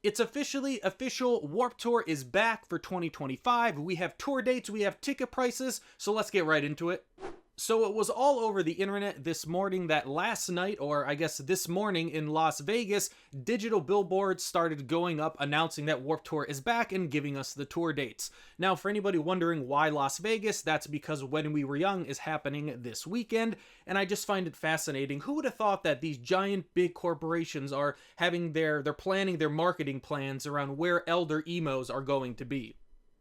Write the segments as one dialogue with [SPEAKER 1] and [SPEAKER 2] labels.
[SPEAKER 1] It's officially official. Warped Tour is back for 2025. We have tour dates, we have ticket prices, so let's get right into it. So it was all over the internet this morning that last night, or I guess this morning in Las Vegas, digital billboards started going up announcing that Warped Tour is back and giving us the tour dates. Now, for anybody wondering why Las Vegas, that's because When We Were Young is happening this weekend, and I just find it fascinating. Who would have thought that these giant big corporations are having they're planning their marketing plans around where elder emos are going to be?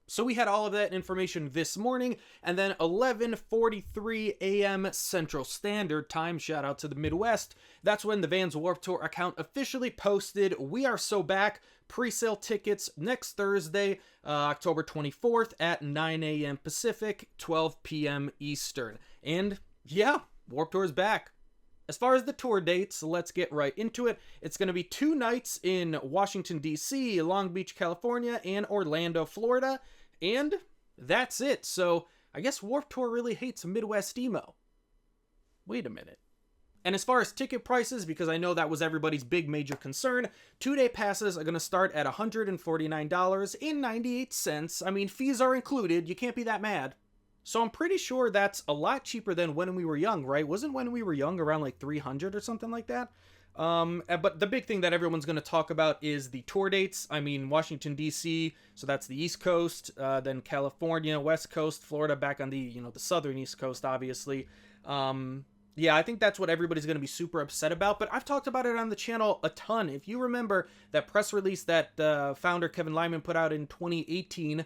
[SPEAKER 1] So we had all of that information this morning, and then 11:43 a.m. Central Standard Time, shout out to the Midwest, that's when the Vans Warped Tour account officially posted, "We are so back, pre-sale tickets next Thursday, October 24th at 9 a.m. Pacific, 12 p.m. Eastern." And yeah, Warped Tour is back. As far as the tour dates, let's get right into it. It's going to be 2 nights in Washington, D.C., Long Beach, California, and Orlando, Florida. And that's it. So I guess Warped Tour really hates Midwest emo. Wait a minute. And as far as ticket prices, because I know that was everybody's big major concern, 2-day passes are going to start at $149.98. I mean, fees are included. You can't be that mad. So I'm pretty sure that's a lot cheaper than When We Were Young, right? Wasn't When We Were Young around like 300 or something like that? But the big thing that everyone's going to talk about is the tour dates. I mean, Washington, D.C., so that's the East Coast, then California, West Coast, Florida, back on the, the southern East Coast, obviously. Yeah, I think that's what everybody's going to be super upset about, but I've talked about it on the channel a ton. If you remember that press release that founder Kevin Lyman put out in 2018,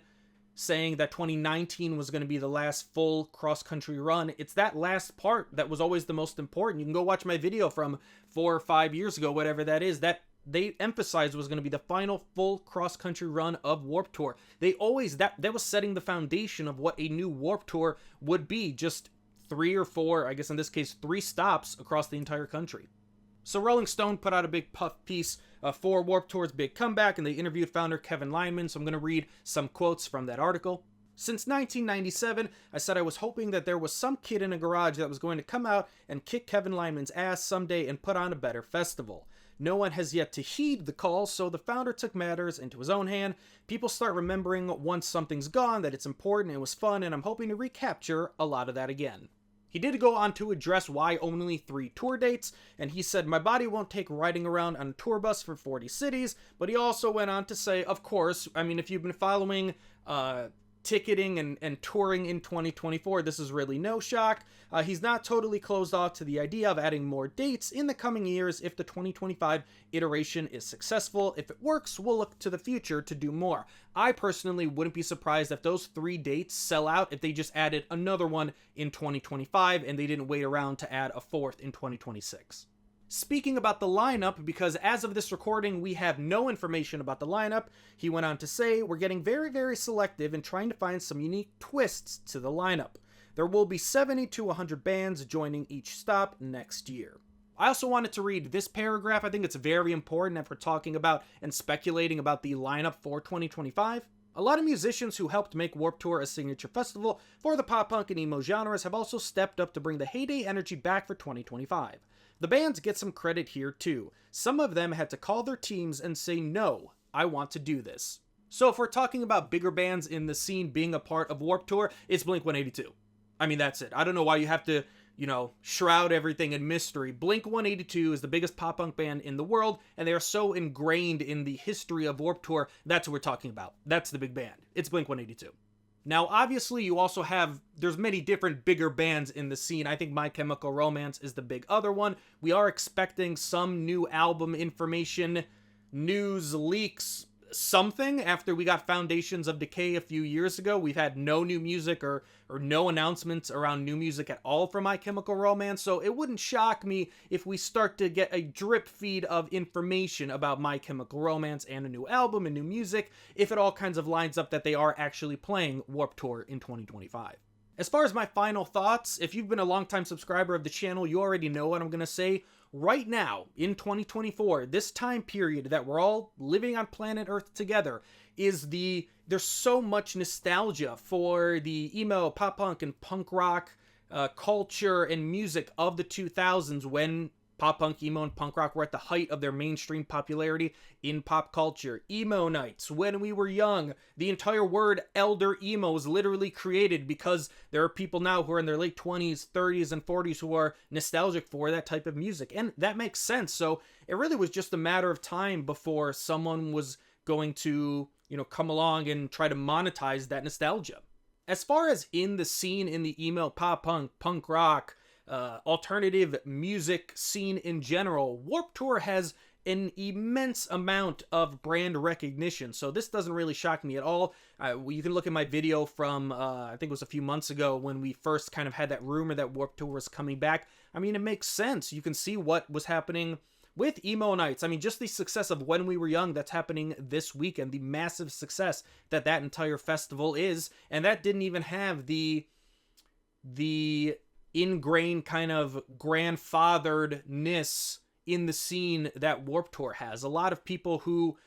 [SPEAKER 1] saying that 2019 was going to be the last full cross-country run. It's that last part that was always the most important. You can go watch my video from 4 or 5 years ago, whatever that is, that they emphasized was going to be the final full cross-country run of Warped Tour. They always, that was setting the foundation of what a new Warped Tour would be, just 3 or 4, I guess in this case 3 stops across the entire country. So Rolling Stone put out a big puff piece for Warped Tour's big comeback, and they interviewed founder Kevin Lyman, so I'm going to read some quotes from that article. "Since 1997, I said I was hoping that there was some kid in a garage that was going to come out and kick Kevin Lyman's ass someday and put on a better festival. No one has yet to heed the call, so the founder took matters into his own hand. People start remembering once something's gone that it's important, it was fun, and I'm hoping to recapture a lot of that again." He did go on to address why only 3 tour dates, and he said, "My body won't take riding around on a tour bus for 40 cities, but he also went on to say, of course, I mean, if you've been following ticketing and touring in 2024, this is really no shock. He's not totally closed off to the idea of adding more dates in the coming years if the 2025 iteration is successful. If it works, we'll look to the future to do more. I personally wouldn't be surprised if those 3 dates sell out if they just added another one in 2025 and they didn't wait around to add a 4th in 2026. Speaking about the lineup, because as of this recording, we have no information about the lineup, he went on to say, "We're getting very, very selective and trying to find some unique twists to the lineup. There will be 70 to 100 bands joining each stop next year." I also wanted to read this paragraph. I think it's very important if we're talking about and speculating about the lineup for 2025. "A lot of musicians who helped make Warped Tour a signature festival for the pop-punk and emo genres have also stepped up to bring the heyday energy back for 2025. The bands get some credit here too. Some of them had to call their teams and say, no, I want to do this." So if we're talking about bigger bands in the scene being a part of Warped Tour, it's Blink-182. I mean, that's it. I don't know why you have to, shroud everything in mystery. Blink-182 is the biggest pop-punk band in the world, and they are so ingrained in the history of Warped Tour. That's what we're talking about. That's the big band. It's Blink-182. Now, obviously, you also there's many different bigger bands in the scene. I think My Chemical Romance is the big other one. We are expecting some new album information, news, leaks, something after we got Foundations of Decay a few years ago. We've had no new music or no announcements around new music at all for My Chemical Romance, so it wouldn't shock me if we start to get a drip feed of information about My Chemical Romance and a new album and new music, if it all kinds of lines up that they are actually playing Warped Tour in 2025. As far as my final thoughts, if you've been a longtime subscriber of the channel, you already know what I'm going to say. Right now, in 2024, this time period that we're all living on planet Earth together, there's so much nostalgia for the emo, pop punk, and punk rock culture and music of the 2000s when Pop punk, emo, and punk rock were at the height of their mainstream popularity in pop culture. Emo nights, when we were young. The entire word elder emo was literally created because there are people now who are in their late 20s, 30s, and 40s who are nostalgic for that type of music. And that makes sense. So it really was just a matter of time before someone was going to, come along and try to monetize that nostalgia. As far as in the scene, in the emo, pop punk, punk rock, alternative music scene in general, Warped Tour has an immense amount of brand recognition. So this doesn't really shock me at all. You can look at my video from, I think it was a few months ago when we first kind of had that rumor that Warped Tour was coming back. I mean, it makes sense. You can see what was happening with emo nights. I mean, just the success of When We Were Young that's happening this weekend, the massive success that entire festival is. And that didn't even have the ingrained kind of grandfatheredness in the scene that Warped Tour has. A lot of people who,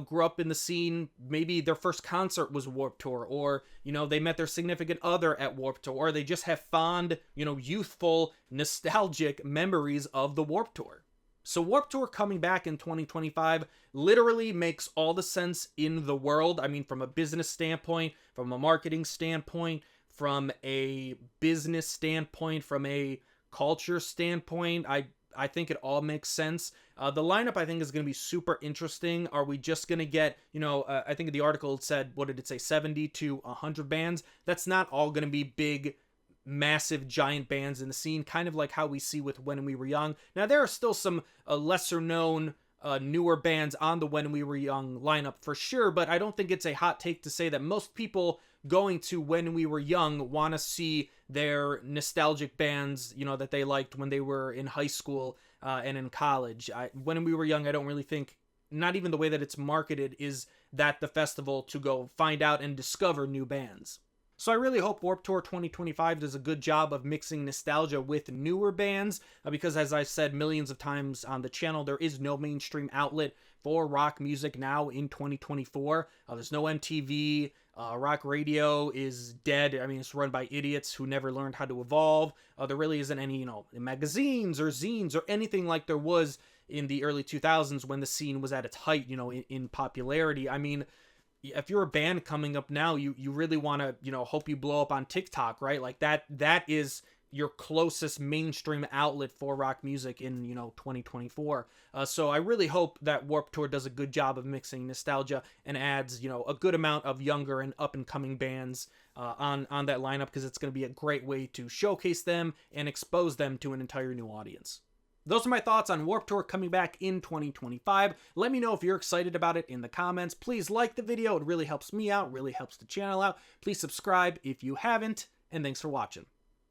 [SPEAKER 1] grew up in the scene, maybe their first concert was Warped Tour, or, they met their significant other at Warped Tour, or they just have fond, youthful, nostalgic memories of the Warped Tour. So Warped Tour coming back in 2025 literally makes all the sense in the world. I mean, from a business standpoint, from a marketing standpoint, from a business standpoint, from a culture standpoint, I think it all makes sense. The lineup, I think, is going to be super interesting. Are we just going to get, I think the article said, what did it say, 70 to 100 bands? That's not all going to be big, massive, giant bands in the scene, kind of like how we see with When We Were Young. Now, there are still some lesser-known, newer bands on the When We Were Young lineup for sure, but I don't think it's a hot take to say that most people going to When We Were Young want to see their nostalgic bands, that they liked when they were in high school and in college. When We Were Young, I don't really think, not even the way that it's marketed, is that the festival to go find out and discover new bands. So I really hope Warped Tour 2025 does a good job of mixing nostalgia with newer bands, because as I said millions of times on the channel, there is no mainstream outlet for rock music now in 2024. There's no MTV. Rock radio is dead. I mean, it's run by idiots who never learned how to evolve. There really isn't any, magazines or zines or anything like there was in the early 2000s when the scene was at its height, in popularity. I mean, if you're a band coming up now, you really want to, hope you blow up on TikTok, right? Like that is your closest mainstream outlet for rock music in, 2024. So I really hope that Warped Tour does a good job of mixing nostalgia and adds, a good amount of younger and up-and-coming bands on that lineup, because it's going to be a great way to showcase them and expose them to an entire new audience. Those are my thoughts on Warped Tour coming back in 2025. Let me know if you're excited about it in the comments. Please like the video. It really helps me out, really helps the channel out. Please subscribe if you haven't, and thanks for watching.